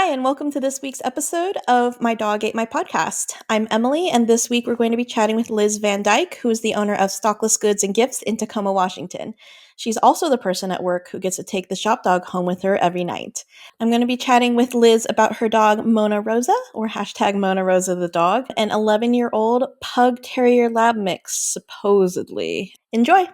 Hi, and welcome to this week's episode of My Dog Ate My Podcast. I'm Emily, and this week we're going to be chatting with Liz Van Dyke, who is the owner of Stockless Goods and Gifts in Tacoma, Washington. She's also the person at work who gets to take the shop dog home with her every night. I'm going to be chatting with Liz about her dog Mona Rosa, or hashtag Mona Rosa the dog, an 11-year-old Pug Terrier Lab mix, supposedly. Enjoy!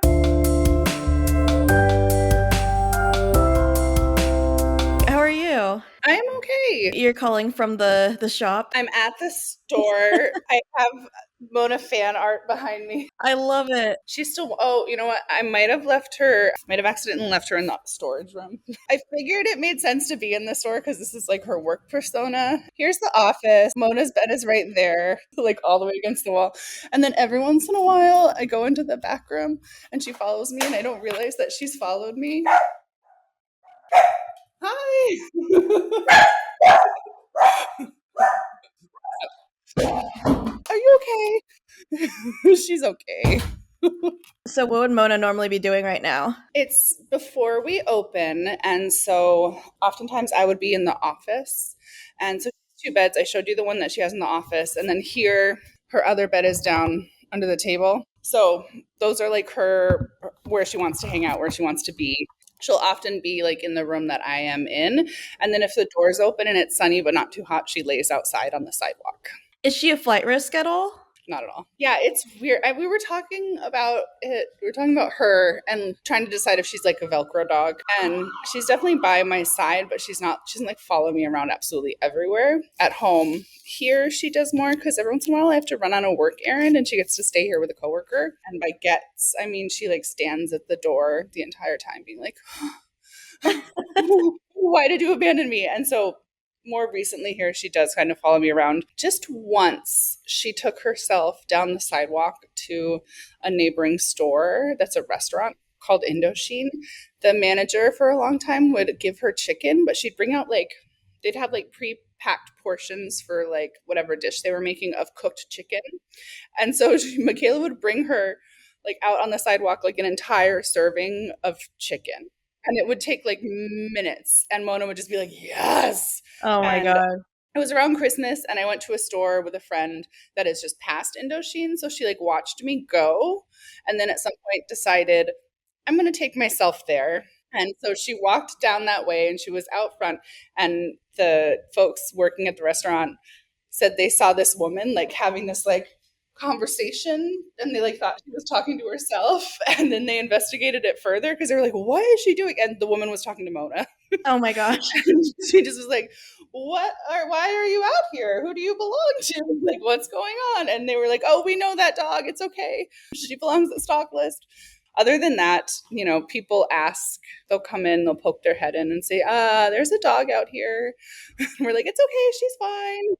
How are you? I'm okay. You're calling from the shop? I'm at the store. I have Mona fan art behind me. I love it. She's still, you know what? I might have accidentally left her in the storage room. I figured it made sense to be in the store because this is like her work persona. Here's the office. Mona's bed is right there, like all the way against the wall. And then every once in a while, I go into the back room and she follows me and I don't realize that she's followed me. Hi. Are you okay? She's okay. So what would Mona normally be doing right now? It's before we open, and so oftentimes I would be in the office. And so two beds. I showed you the one that she has in the office, and then here her other bed is down under the table. So those are like her where she wants to hang out, where she wants to be. She'll often be like in the room that I am in. And then if the door's open and it's sunny but not too hot, she lays outside on the sidewalk. Is she a flight risk at all? Not at all. Yeah, it's weird. We were talking about it. We were talking about her and trying to decide if she's like a Velcro dog. And she's definitely by my side, but she doesn't like follow me around absolutely everywhere. At home, here she does more because every once in a while I have to run on a work errand and she gets to stay here with a coworker. And by gets, I mean she like stands at the door the entire time being like, why did you abandon me? And so more recently here, she does kind of follow me around. Just once, she took herself down the sidewalk to a neighboring store that's a restaurant called Indochine. The manager for a long time would give her chicken, but she'd bring out they'd have like pre-packed portions for like whatever dish they were making of cooked chicken. And so Michaela would bring her like out on the sidewalk like an entire serving of chicken. And it would take like minutes. And Mona would just be like, yes. Oh my And god. it was around Christmas and I went to a store with a friend that is just past Indochine. So she like watched me go and then at some point decided, I'm going to take myself there. And so she walked down that way and she was out front. And the folks working at the restaurant said they saw this woman like having this like conversation and they like thought she was talking to herself and then they investigated it further because they were like, what is she doing? And the woman was talking to Mona. Oh my gosh. And she just was like, why are you out here? Who do you belong to? Like, what's going on? And they were like, oh, we know that dog. It's okay. She belongs at stock list. Other than that, you know, people ask, they'll come in, they'll poke their head in and say, there's a dog out here. And we're like, it's okay. She's fine.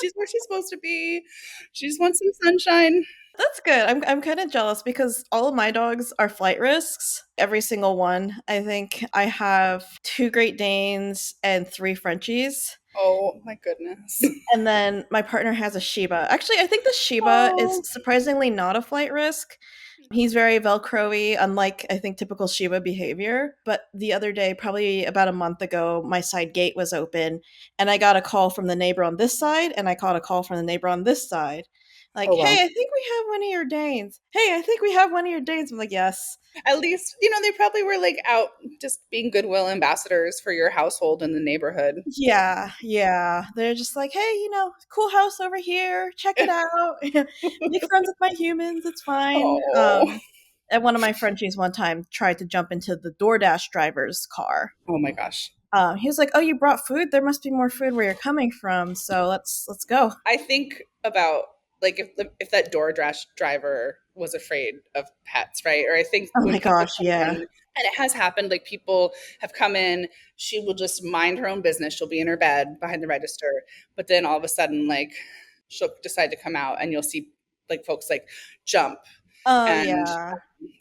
She's where she's supposed to be. She just wants some sunshine. That's good. I'm kind of jealous because all of my dogs are flight risks. Every single one. I think I have 2 Great Danes and 3 Frenchies. Oh my goodness. And then my partner has a Shiba. Actually, I think the Shiba is surprisingly not a flight risk. He's very Velcro-y, unlike, I think, typical Shiba behavior. But the other day, probably about a month ago, my side gate was open, and I got a call from the neighbor on this side, and I got a call from the neighbor on this side. Like, Oh, wow. hey, I think we have one of your Danes. Hey, I think we have one of your Danes. I'm like, yes. At least, you know, they probably were like out just being goodwill ambassadors for your household in the neighborhood. Yeah, yeah. They're just like, hey, cool house over here. Check it out. Make friends with my humans. It's fine. Oh. And one of my Frenchies one time tried to jump into the DoorDash driver's car. Oh my gosh. He was like, "Oh, you brought food? There must be more food where you're coming from. So let's go." I think about like if that DoorDash driver was afraid of pets, right? Or I think Oh when my people gosh, come yeah. in, and it has happened, like people have come in, she will just mind her own business. She'll be in her bed behind the register, but then all of a sudden, like she'll decide to come out, and you'll see like folks like jump. Oh And yeah.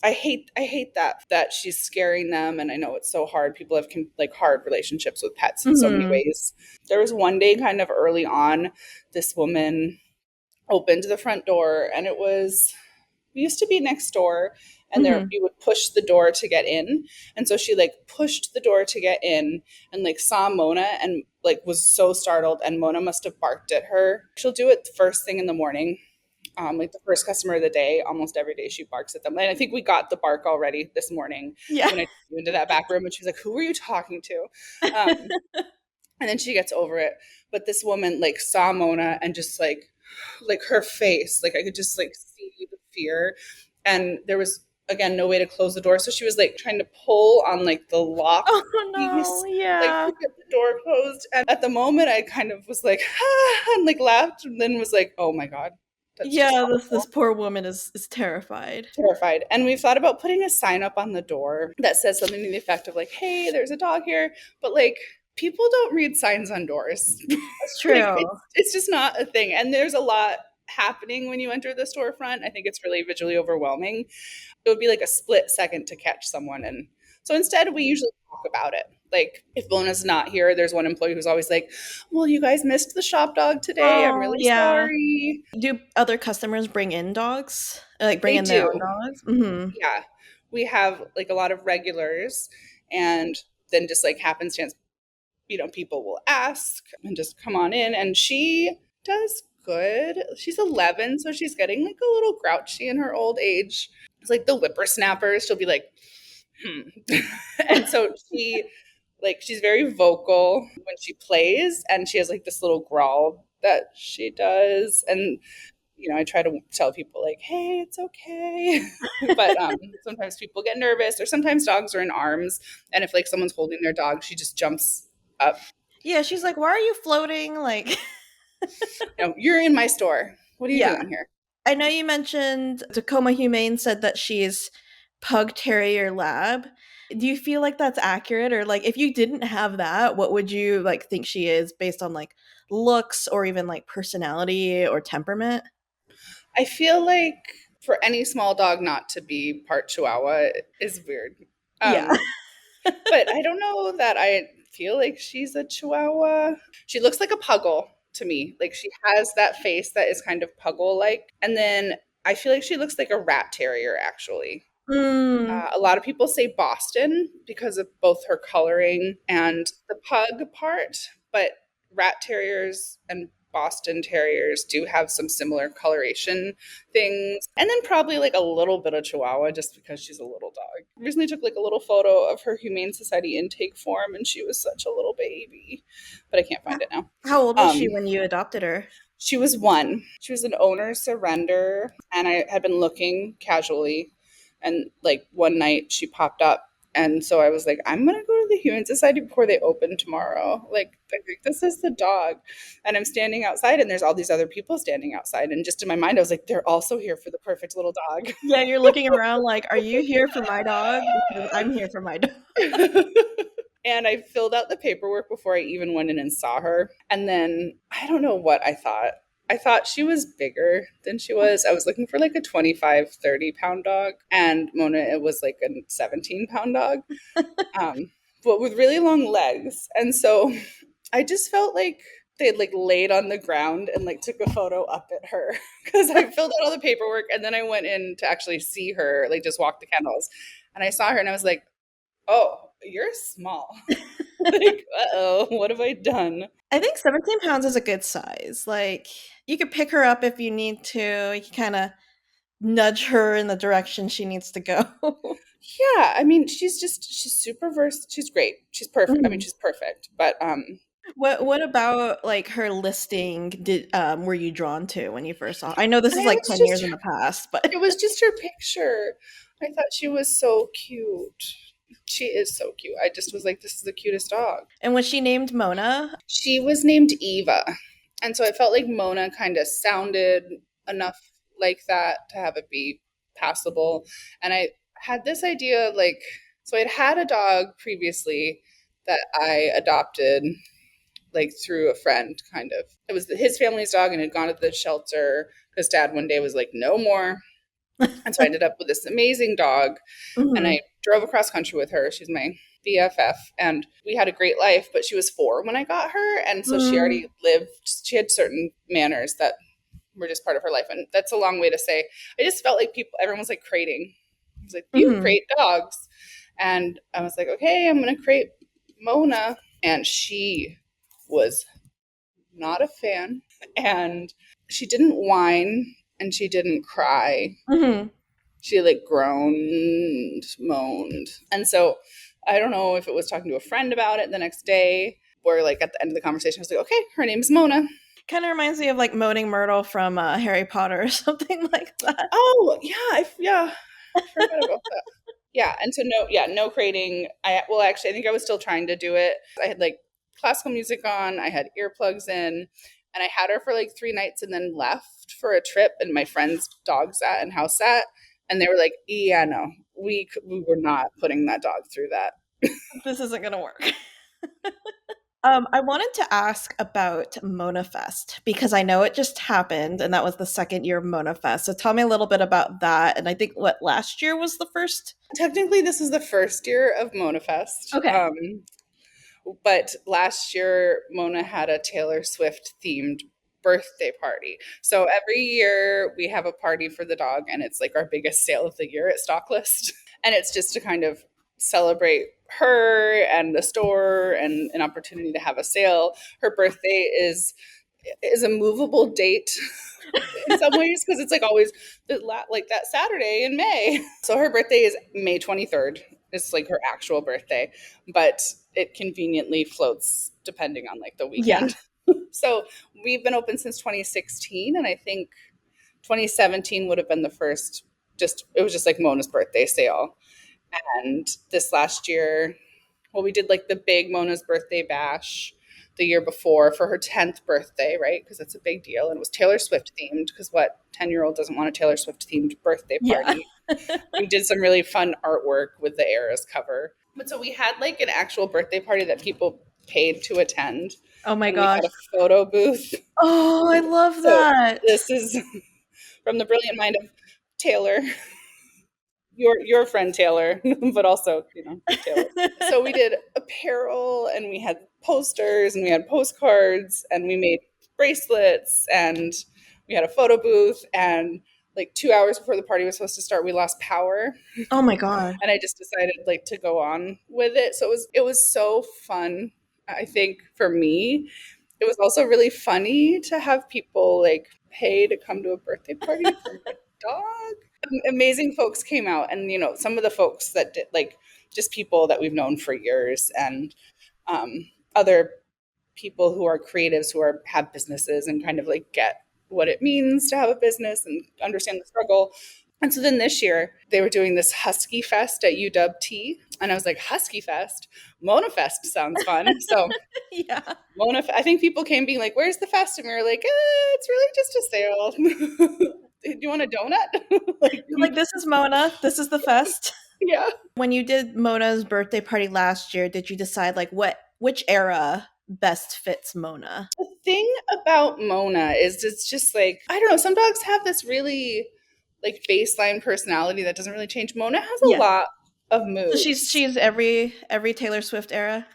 I hate that she's scaring them, and I know it's so hard. People have like hard relationships with pets in so many Mhm. ways. There was one day kind of early on, this woman opened the front door and we used to be next door and there Mhm. you would push the door to get in. And so she like pushed the door to get in and like saw Mona and like was so startled, and Mona must have barked at her. She'll do it the first thing in the morning. Like the first customer of the day, almost every day she barks at them. And I think we got the bark already this morning Yeah. when I took you into that back room, and she was like, "Who were you talking to?" Um, and then she gets over it. But this woman like saw Mona and just like her face, like I could just like see the fear. And there was again no way to close the door, so she was like trying to pull on like the lock Oh no. piece, like Yeah. to get the door closed. And at the moment I kind of was like ah, and like laughed, and then was like, oh my god, that's just Yeah, this awful. poor woman is terrified. Terrified. And we've thought about putting a sign up on the door that says something to the effect of like, hey, there's a dog here. But like people don't read signs on doors. That's Like true. it's just not a thing. And there's a lot happening when you enter the storefront. I think it's really visually overwhelming. It would be like a split second to catch someone. And so instead we usually talk about it. Like if Bona's not here, there's one employee who's always like, well, you guys missed the shop dog today. I'm Oh, really yeah. sorry. Do other customers bring in dogs? Like, bring They in their do. own dogs? Mhm. Yeah. We have like a lot of regulars, and then just like happenstance, people will ask and just come on in. And she does good. She's 11, so she's getting like a little grouchy in her old age. It's like the whippersnappers. She'll be like, and so she's very vocal when she plays, and she has like this little growl that she does. And I try to tell people like, hey, it's okay. But sometimes people get nervous, or sometimes dogs are in arms. And if like someone's holding their dog, she just jumps up. Yeah, she's like, "Why are you floating?" Like You're in my store. What are you Yeah. doing here? I know you mentioned Tacoma Humane said that she's Pug Terrier Lab. Do you feel like that's accurate? Or, like, if you didn't have that, what would you, like, think she is based on, like, looks or even, like, personality or temperament? I feel like for any small dog not to be part Chihuahua is weird. Yeah. Um, but I don't know that I feel like she's a Chihuahua. She looks like a puggle to me. Like she has that face that is kind of puggle like. And then I feel like she looks like a rat terrier actually. Mm. A lot of people say Boston because of both her coloring and the pug part, but rat terriers and Boston terriers do have some similar coloration things. And then probably like a little bit of Chihuahua just because she's a little dog. I recently took like a little photo of her Humane Society intake form, and she was such a little baby, but I can't find it now. How old was she Um, when you adopted her? she was one. She was an owner surrender, and I had been looking casually, and like one night she popped up, and so I was like, I'm gonna go to the Humane Society before they open tomorrow. Like, I think this is the dog, and I'm standing outside, and there's all these other people standing outside, and just in my mind, I was like, they're also here for the perfect little dog. Yeah, you're looking around like, "Are you here for my dog? Because I'm here for my dog." And I filled out the paperwork before I even went in and saw her. And then I don't know what I thought. I thought she was bigger than she was. I was looking for like a 25, 30 pound dog. And Mona, it was like a 17-pound dog, but with really long legs. And so I just felt like they had like laid on the ground and like took a photo up at her because I filled out all the paperwork, and then I went in to actually see her, like just walk the kennels. And I saw her and I was like, oh, you're small. Like, uh-oh, what have I done? I think 17 pounds is a good size. Like, you could pick her up if you need to. You can kinda nudge her in the direction she needs to go. Yeah, I mean, she's super she's great. She's perfect. I mean, Mhm. she's perfect. But What about, like, her listing were you drawn to when you first saw I know this is, I like, was 10 years just in the past, but it was just her picture. I thought she was so cute. She is so cute. I just was like, this is the cutest dog. and was she named Mona? She was named Eva. And so I felt like Mona kind of sounded enough like that to have it be passable. And I had this idea like, so I'd had a dog previously that I adopted like through a friend kind of. It was his family's dog and had gone to the shelter because dad one day was like, no more. And so I ended up with this amazing dog, and Mhm. I drove across country with her. She's my BFF, and we had a great life, but she was 4 when I got her. And so she Mm. already she had certain manners that were just part of her life. And that's a long way to say, I just felt like everyone was like crating He's like, you Mhm. crate dogs. And I was like, okay, I'm going to crate Mona. And she was not a fan. And she didn't whine and she didn't cry. Mhm. She like groaned, moaned. And so I don't know if it was talking to a friend about it the next day or like at the end of the conversation, I was like, okay, her name's Mona. Kind of reminds me of like Moaning Myrtle from Harry Potter or something like that. Oh, yeah, I forgot about that. Yeah, and so no crating. Actually I think I was still trying to do it. I had like classical music on, I had earplugs in, and I had her for like 3 nights and then left for a trip and my friend's dog sat and house sat and they were like, "Yeah, no. We were not putting that dog through that." This isn't gonna work. I wanted to ask about Mona Fest because I know it just happened and that was the second year of Mona Fest. So tell me a little bit about that. And I think what last year was the first? Technically this is the first year of MonaFest. Okay. But last year Mona had a Taylor Swift themed birthday party. So every year we have a party for the dog and it's like our biggest sale of the year at Stocklist. And it's just to kind of celebrate her and the store and an opportunity to have a sale. Her birthday is a movable date in some ways because it's like always like that Saturday in May. So her birthday is May 23rd. It's like her actual birthday, but it conveniently floats depending on like the Yeah. weekend. So we've been open since 2016 and I think 2017 would have been the first, just it was just like Mona's birthday sale. And this last year, well, we did like the big Mona's birthday bash the year before for her 10th birthday, right? Because it's a big deal. And it was Taylor Swift themed because what 10-year-old doesn't want a Taylor Swift themed birthday Yeah. party? We did some really fun artwork with the Eras cover. But so we had like an actual birthday party that people paid to attend. Oh my And we gosh. had a photo booth. Oh, I love So that. this is from the brilliant mind of Taylor, your friend Taylor, but also, Taylor. So we did apparel and we had posters and we had postcards and we made bracelets and we had a photo booth and like 2 hours before the party was supposed to start, we lost power. Oh my god. And I just decided like to go on with it. So it was so fun. I think for me, it was also really funny to have people like pay to come to a birthday party for my dog. Amazing folks came out, and some of the folks that did like just people that we've known for years, and other people who are creatives who have businesses and kind of like get what it means to have a business and understand the struggle. And so then this year they were doing this Husky Fest at UW-T, and I was like, Husky Fest, Mona Fest sounds fun. So Yeah. I think people came being like, "Where's the fest?" And we were like, "It's really just a sale. Do you want a donut?" Like, You're like, this is Mona. This is the fest. yeah. When you did Mona's birthday party last year, did you decide like which era best fits Mona? The thing about Mona is it's just like, I don't know, some dogs have this really like baseline personality that doesn't really change. Mona has a Yeah. lot of So moods. she's every Taylor Swift era.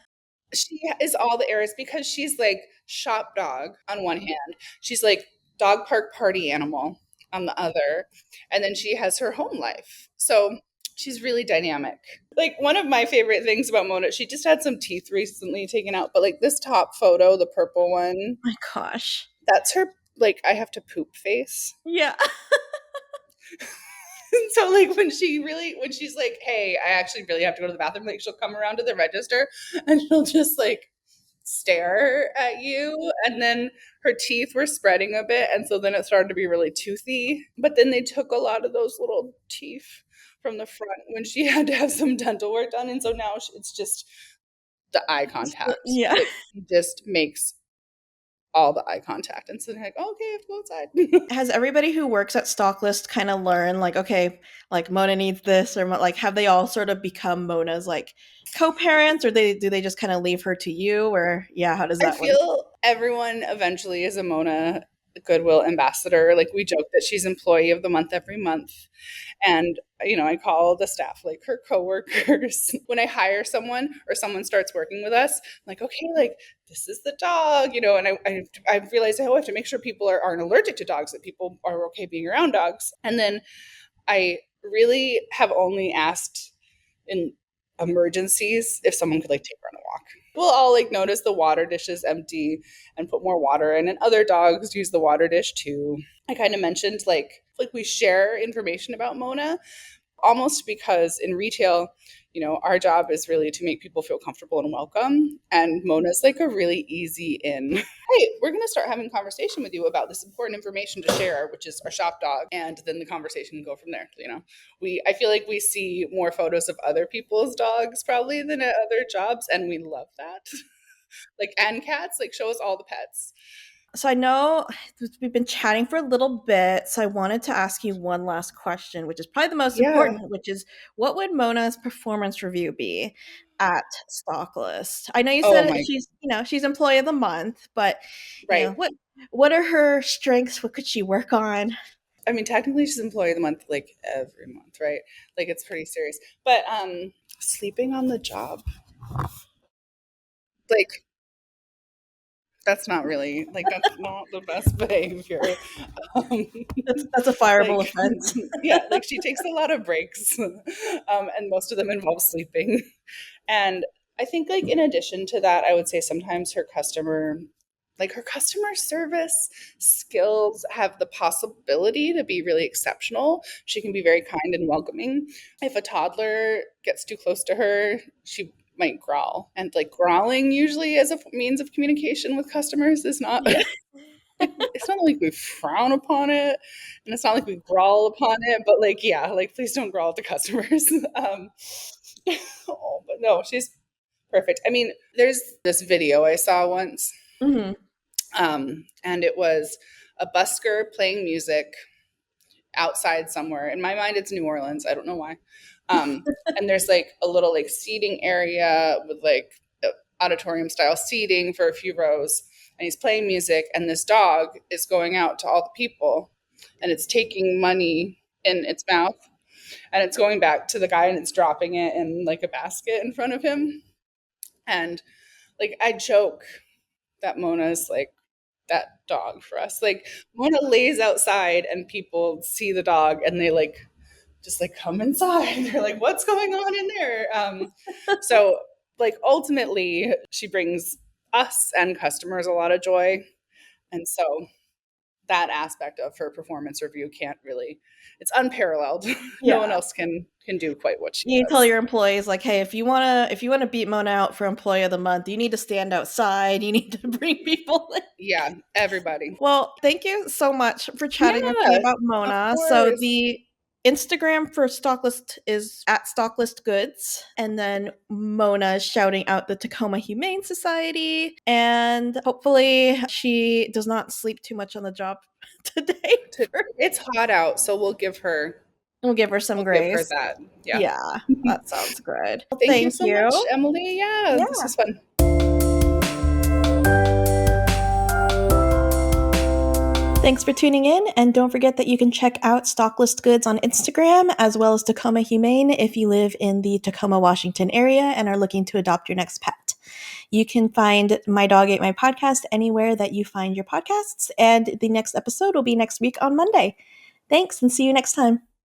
She is all the eras because she's like shop dog on one hand, she's like dog park party animal on the other, and then she has her home life. So she's really dynamic. Like one of my favorite things about Mona, she just had some teeth recently taken out, but like this top photo, the purple one, My gosh. that's her like I have to poop face. Yeah. So like when she's like, "Hey, I actually really have to go to the bathroom," like she'll come around to the register and she'll just like stare at you, and then her teeth were spreading a bit, and so then it started to be really toothy, but then they took a lot of those little teeth from the front when she had to have some dental work done, and so now it's just the eye contact. Yeah. Like he just makes all the eye contact, and so they're like, oh, "Okay, I have to go outside." Has everybody who works at Stocklist kind of learned like, okay, like Mona needs this, or like have they all sort of become Mona's like co-parents, or do they just kind of leave her to you, or yeah, how does I that work? feel everyone eventually is a Mona Goodwill ambassador. Like we joke that she's employee of the month every month. And, I call the staff like her coworkers. When I hire someone or someone starts working with us, I'm like, okay, like this is the dog, and I realized, I have to make sure people aren't allergic to dogs, that people are okay being around dogs. And then I really have only asked in emergencies if someone could like take her on a walk. We'll all like notice the water dish is empty and put more water in, and other dogs use the water dish too. I kind of mentioned like we share information about Mona almost because in retail, our job is really to make people feel comfortable and welcome. And Mona's like a really easy in. Hey, we're going to start having a conversation with you about this important information to share, which is our shop dog. And then the conversation can go from there. I feel like we see more photos of other people's dogs probably than at other jobs. And we love that. And cats, like show us all the pets. So I know we've been chatting for a little bit, so I wanted to ask you one last question, which is probably the most Yeah. important, which is what would Mona's performance review be at Stocklist? I know you Oh said my, she's employee of the month, but right. What are her strengths? What could she work on? I mean, technically she's employee of the month like every month, right? Like it's pretty serious. But sleeping on the job, like that's not really like that's not the best behavior. Um, That's a fireable like offense. yeah, like she takes a lot of breaks, and most of them involve sleeping. And I think like in addition to that, I would say sometimes her customer service skills have the possibility to be really exceptional. She can be very kind and welcoming. If a toddler gets too close to her, she might growl. And like growling usually as a means of communication with customers is not Yeah. it's not like we frown upon it and it's not like we growl upon it, but like yeah, like please don't growl at the customers. Oh, but no, she's perfect. I mean, there's this video I saw once, Mhm. and it was a busker playing music outside somewhere. In my mind, it's New Orleans. I don't know why. And there's like a little like seating area with like auditorium style seating for a few rows. And he's playing music, and this dog is going out to all the people, and it's taking money in its mouth, and it's going back to the guy, and it's dropping it in like a basket in front of him. And like I joke that Mona's like that dog for us. Like Mona lays outside and people see the dog and they like just like come inside. They're like, what's going on in there? So like ultimately she brings us and customers a lot of joy. And so that aspect of her performance review can't really it's unparalleled. No one Yeah. else can do quite what she You tell does. your employees like, hey, if you wanna beat Mona out for employee of the month, you need to stand outside. You need to bring people in. Yeah, everybody. Well, thank you so much for chatting with me Yeah, about of Mona. So course. the Instagram for Stocklist is at Stocklist Goods, and then Mona is shouting out the Tacoma Humane Society, and hopefully she does not sleep too much on the job today. It's hot out, so We'll give her some we'll give her grace. that. Yeah. Yeah, that sounds good. Well, Thank you thank so much, you. Emily. Yeah, this Yeah. was fun. Thanks for tuning in, and don't forget that you can check out Stocklist Goods on Instagram as well as Tacoma Humane if you live in the Tacoma, Washington area and are looking to adopt your next pet. You can find My Dog Ate My Podcast anywhere that you find your podcasts, and the next episode will be next week on Monday. Thanks, and see you next time.